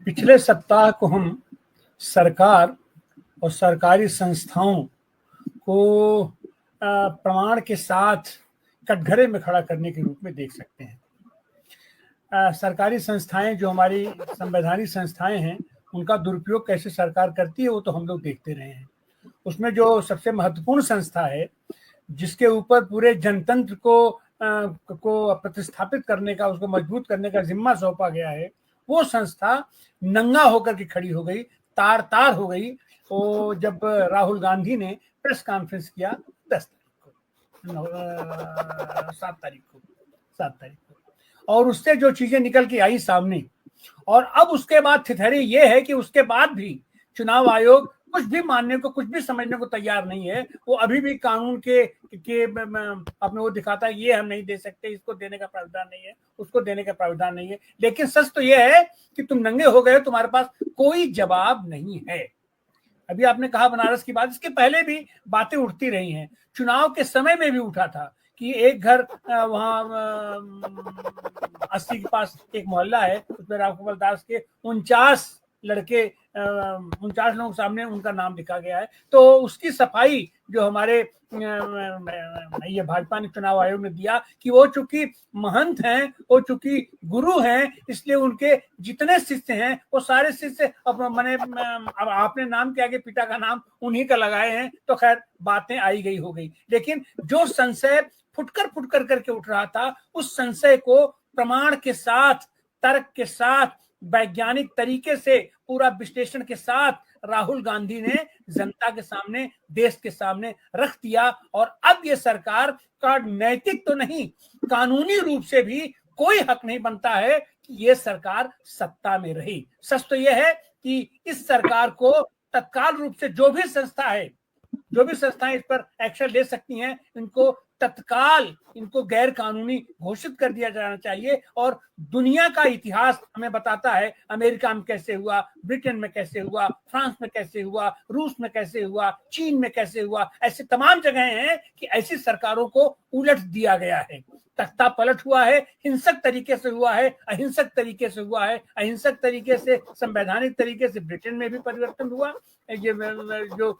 पिछले सप्ताह को हम सरकार और सरकारी संस्थाओं को प्रमाण के साथ कटघरे में खड़ा करने के रूप में देख सकते हैं। सरकारी संस्थाएं जो हमारी संवैधानिक संस्थाएं हैं, उनका दुरुपयोग कैसे सरकार करती है वो तो हम लोग देखते रहे हैं। उसमें जो सबसे महत्वपूर्ण संस्था है, जिसके ऊपर पूरे जनतंत्र को प्रतिस्थापित करने का, उसको मजबूत करने का जिम्मा सौंपा गया है, वो संस्था नंगा होकर के खड़ी हो गई, तार तार हो गई। वो जब राहुल गांधी ने प्रेस कॉन्फ्रेंस किया 7 तारीख को, और उससे जो चीजें निकल के आई सामने, और अब उसके बाद थिथहरी ये है कि उसके बाद भी चुनाव आयोग कुछ भी मानने को, कुछ भी समझने को तैयार नहीं है। वो अभी भी कानून के अपने वो दिखाता है, ये हम नहीं दे सकते, इसको देने का प्रावधान नहीं है, उसको देने का प्रावधान नहीं है। लेकिन सच तो ये है कि तुम नंगे हो गए, तुम्हारे पास कोई जवाब नहीं है। अभी आपने कहा बनारस की बात, इसके पहले भी बातें उठती रही हैं, चुनाव के समय में भी उठा था कि एक घर वहां 80 के पास एक मोहल्ला है, उसमें रामगोपाल दास के 49 लड़के, 49 लोगों के सामने उनका नाम लिखा गया है। तो उसकी सफाई जो हमारे ये भाजपा ने, चुनाव आयोग ने दिया कि वो चूंकि महंत हैं, वो चूंकि गुरु हैं, इसलिए उनके जितने शिष्य हैं वो सारे शिष्य अब मैंने अब आपने नाम के आगे पिता का नाम उन्हीं का लगाए हैं। तो खैर बातें आई गई हो गई, लेकिन जो संशय फुटकर करके उठ रहा था, उस संशय को प्रमाण के साथ, तर्क के साथ, वैज्ञानिक तरीके से, पूरा विश्लेषण के साथ राहुल गांधी ने जनता के सामने, देश के सामने रख दिया। और अब ये सरकार का नैतिक तो नहीं, कानूनी रूप से भी कोई हक नहीं बनता है कि ये सरकार सत्ता में रही। सच तो यह है कि इस सरकार को तत्काल रूप से जो भी संस्थाएं इस पर एक्शन ले सकती हैं, इनको तत्काल, इनको गैर कानूनी घोषित कर दिया जाना चाहिए। और दुनिया का इतिहास हमें बताता है, अमेरिका में कैसे हुआ, ब्रिटेन में कैसे हुआ, फ्रांस में कैसे हुआ, रूस में कैसे हुआ, चीन में कैसे हुआ, ऐसे तमाम जगह हैं कि ऐसी सरकारों को उलट दिया गया है, तख्ता पलट हुआ है, हिंसक तरीके से हुआ है, अहिंसक तरीके से हुआ है। अहिंसक तरीके से, संवैधानिक तरीके से ब्रिटेन में भी परिवर्तन हुआ, ये जो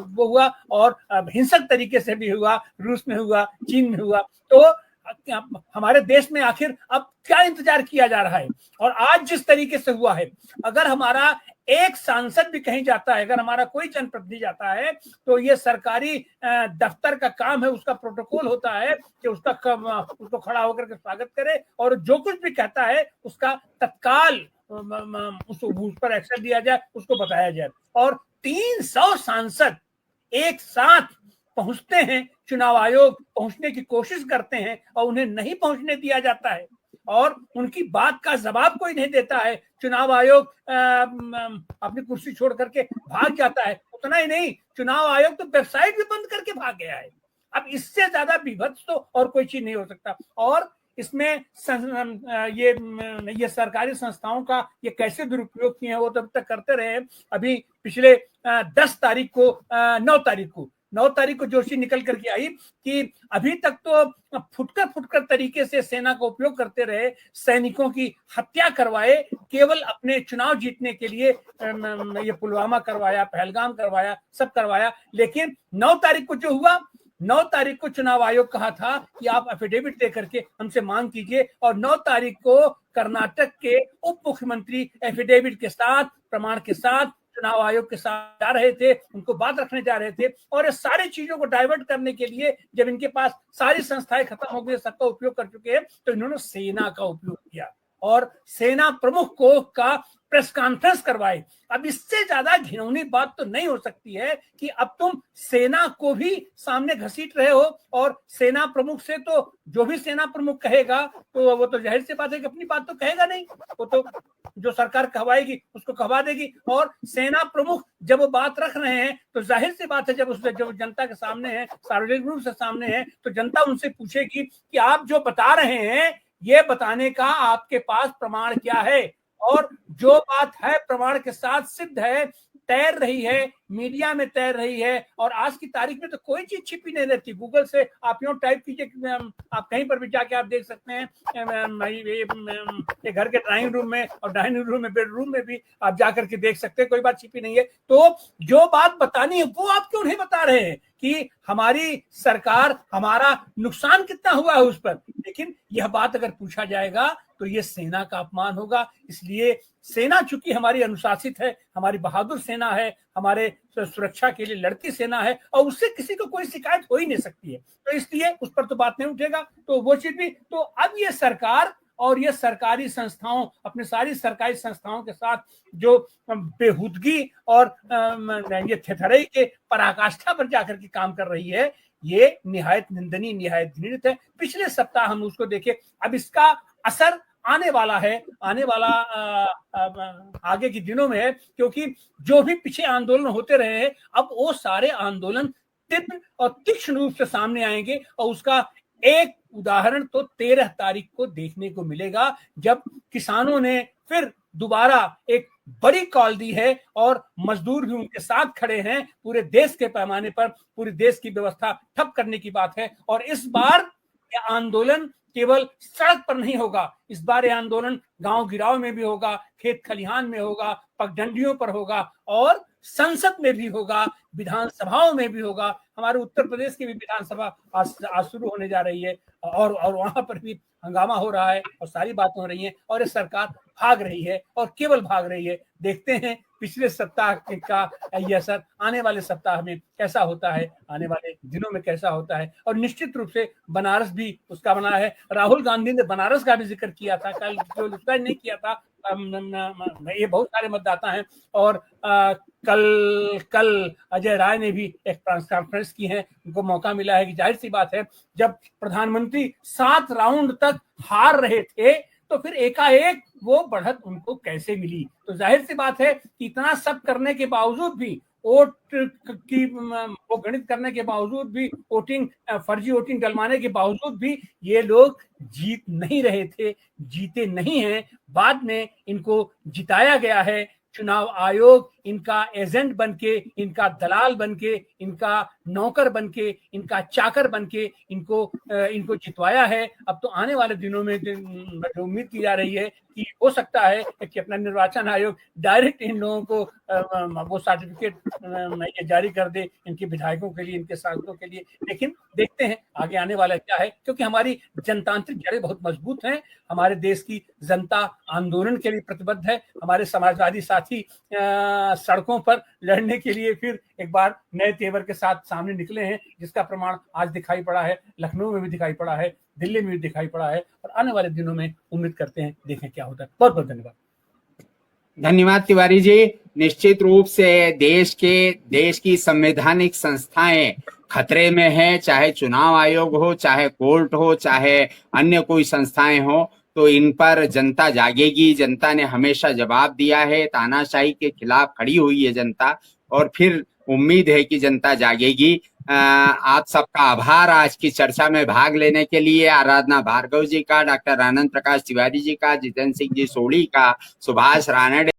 वो हुआ, और हिंसक तरीके से भी हुआ, रूस में हुआ, चीन में हुआ। तो हमारे देश में आखिर अब क्या इंतजार किया जा रहा है? और आज जिस तरीके से हुआ है, अगर हमारा एक सांसद भी कहीं जाता है, अगर हमारा कोई जनप्रतिनिधि जाता है, तो ये सरकारी दफ्तर का काम है, उसका प्रोटोकॉल होता है कि उसको खड़ा होकर के स्वागत करे, और जो कुछ भी कहता है उसका तत्काल उस पर एक्शन दिया जाए, उसको बताया जाए। और 300 सांसद एक साथ पहुंचते हैं, चुनाव आयोग पहुंचने की कोशिश करते हैं और उन्हें नहीं पहुंचने दिया जाता है, और उनकी बात का जवाब कोई नहीं देता है। चुनाव आयोग अपनी कुर्सी छोड़ करके भाग जाता है। उतना ही नहीं, चुनाव आयोग तो वेबसाइट भी बंद करके भाग गया है। अब इससे ज्यादा विभत्स तो और कोई चीज नहीं हो सकता। और इसमें ये सरकारी संस्थाओं का ये कैसे दुरुपयोग किए हैं वो तो अब तक करते रहे। अभी पिछले 10 तारीख को 9 तारीख को जोशी निकल करके आई कि अभी तक तो फुटकर तरीके से सेना का उपयोग करते रहे, सैनिकों की हत्या करवाए, केवल अपने चुनाव जीतने के लिए। ये पुलवामा करवाया, पहलगाम करवाया, सब करवाया। लेकिन 9 तारीख को जो हुआ, 9 तारीख को चुनाव आयोग कहा था कि आप एफिडेविट लेकर के हमसे मांग कीजिए, और 9 तारीख को कर्नाटक के उप मुख्यमंत्री एफिडेविट के साथ, प्रमाण के साथ चुनाव आयोग के साथ जा रहे थे, उनको बात रखने जा रहे थे। और ये सारी चीजों को डाइवर्ट करने के लिए, जब इनके पास सारी संस्थाएं खत्म हो गई, सबका उपयोग कर चुके हैं, तो इन्होंने सेना का उपयोग किया और सेना प्रमुख को का प्रेस कॉन्फ्रेंस करवाए। अब इससे ज्यादा घिनौनी बात तो नहीं हो सकती है कि अब तुम सेना को भी सामने घसीट रहे हो, और सेना प्रमुख से तो जो भी सेना प्रमुख कहेगा तो वो तो जाहिर सी बात है कि अपनी बात तो कहेगा नहीं, वो तो जो सरकार कहवाएगी उसको कहवा देगी। और सेना प्रमुख जब वो बात रख रहे हैं तो जाहिर सी बात है, जब जनता के सामने है, सार्वजनिक रूप से सामने है, तो जनता उनसे पूछेगी कि आप जो बता रहे हैं, ये बताने का आपके पास प्रमाण क्या है? और जो बात है प्रमाण के साथ सिद्ध है, तैर रही है, मीडिया में तैर रही है। और आज की तारीख में तो कोई चीज छिपी नहीं रहती। गूगल से आप यूं टाइप कीजिए, आप कहीं पर भी जाके आप देख सकते हैं, ये घर के ड्राइंग रूम में और डाइनिंग रूम में, बेडरूम में भी आप जाकर के देख सकते हैं, कोई बात छिपी नहीं है। तो जो बात बतानी है वो आप क्यों नहीं बता रहे हैं कि हमारी सरकार, हमारा नुकसान कितना हुआ है उस पर। लेकिन यह बात अगर पूछा जाएगा तो ये सेना का अपमान होगा। इसलिए सेना चूंकि हमारी अनुशासित है, हमारी बहादुर सेना है, हमारे सुरक्षा के लिए लड़ती सेना है, और उससे किसी को कोई शिकायत हो ही नहीं सकती है, तो इसलिए उस पर तो बात नहीं उठेगा। तो वो चीज भी, तो अब ये सरकार और ये सरकारी संस्थाओं, अपने सारी सरकारी संस्थाओं के साथ जो बेहूदगी और ये थेथरई के पराकाष्ठा पर जाकर के काम कर रही है, ये निहायत निंदनीय, निहायत घृणित है। पिछले सप्ताह हम उसको देखे, अब इसका असर आने वाला है, आने वाला आगे के दिनों में है, क्योंकि जो भी पीछे आंदोलन होते रहे हैं, अब वो सारे आंदोलन तीव्र और तीक्ष्ण रूप से सामने आएंगे। और उसका एक उदाहरण तो 13 तारीख को देखने को मिलेगा, जब किसानों ने फिर दोबारा एक बड़ी कॉल दी है और मजदूर भी उनके साथ खड़े हैं। पूरे देश के पैमाने पर पूरे देश की व्यवस्था ठप करने की बात है। और इस बार यह आंदोलन केवल सड़क पर नहीं होगा, इस बार यह आंदोलन गांव गिराव में भी होगा, खेत खलिहान में होगा, पगडंडियों पर होगा, और संसद में भी होगा, विधानसभाओं में भी होगा। हमारे उत्तर प्रदेश की भी विधानसभा आज शुरू होने जा रही है, और वहां पर भी हंगामा हो रहा है और सारी बातें हो रही हैं, और ये सरकार भाग रही है और केवल भाग रही है। देखते हैं पिछले सप्ताह का ये असर आने वाले सप्ताह में कैसा होता है, आने वाले दिनों में कैसा होता है। और निश्चित रूप से बनारस भी उसका बना है। राहुल गांधी ने बनारस का भी जिक्र किया था, कल जो नहीं किया था। ये बहुत सारे मतदाता हैं, और कल अजय राय ने भी एक प्रेस कॉन्फ्रेंस की है। उनको मौका मिला है कि जाहिर सी बात है, जब प्रधानमंत्री 7 राउंड तक हार रहे थे तो फिर एकाएक वो बढ़त उनको कैसे मिली। तो जाहिर सी बात है कि इतना सब करने के बावजूद भी, वोट की वो गणित करने के बावजूद भी, वोटिंग फर्जी वोटिंग डलवाने के बावजूद भी ये लोग जीत नहीं रहे थे, जीते नहीं हैं। बाद में इनको जिताया गया है। चुनाव आयोग इनका एजेंट बनके, इनका दलाल बनके, इनका नौकर बनके, इनका चाकर बनके इनको जितवाया है। अब तो आने वाले दिनों में जो उम्मीद की जा रही है कि हो सकता है कि अपना निर्वाचन आयोग डायरेक्ट इन लोगों को वो सर्टिफिकेट जारी कर दे, इनके विधायकों के लिए, इनके सांसदों के लिए। लेकिन देखते हैं आगे आने वाला क्या है, क्योंकि हमारी जनतांत्रिक जड़ें बहुत मजबूत हैं। हमारे देश की जनता आंदोलन के लिए प्रतिबद्ध है। हमारे समाजवादी साथी सड़कों पर लड़ने के लिए फिर एक बार नए तेवर के साथ सामने निकले हैं, जिसका प्रमाण आज दिखाई पड़ा है, लखनऊ में भी दिखाई पड़ा है, दिल्ली में भी दिखाई पड़ा है। और आने वाले दिनों में उम्मीद करते हैं, देखें क्या होता है। बहुत बहुत धन्यवाद। धन्यवाद तिवारी जी। निश्चित रूप से देश की संवैधानिक संस्थाएं खतरे में है, चाहे चुनाव आयोग हो, चाहे कोर्ट हो, चाहे अन्य कोई संस्थाएं हो, तो इन पर जनता जागेगी। जनता ने हमेशा जवाब दिया है, तानाशाही के खिलाफ खड़ी हुई है जनता, और फिर उम्मीद है कि जनता जागेगी। आप सबका आभार आज की चर्चा में भाग लेने के लिए। आराधना भार्गव जी का, डॉक्टर आनंद प्रकाश तिवारी जी का, जितेंद्र सिंह जी सोढ़ी का, सुभाष रानड़े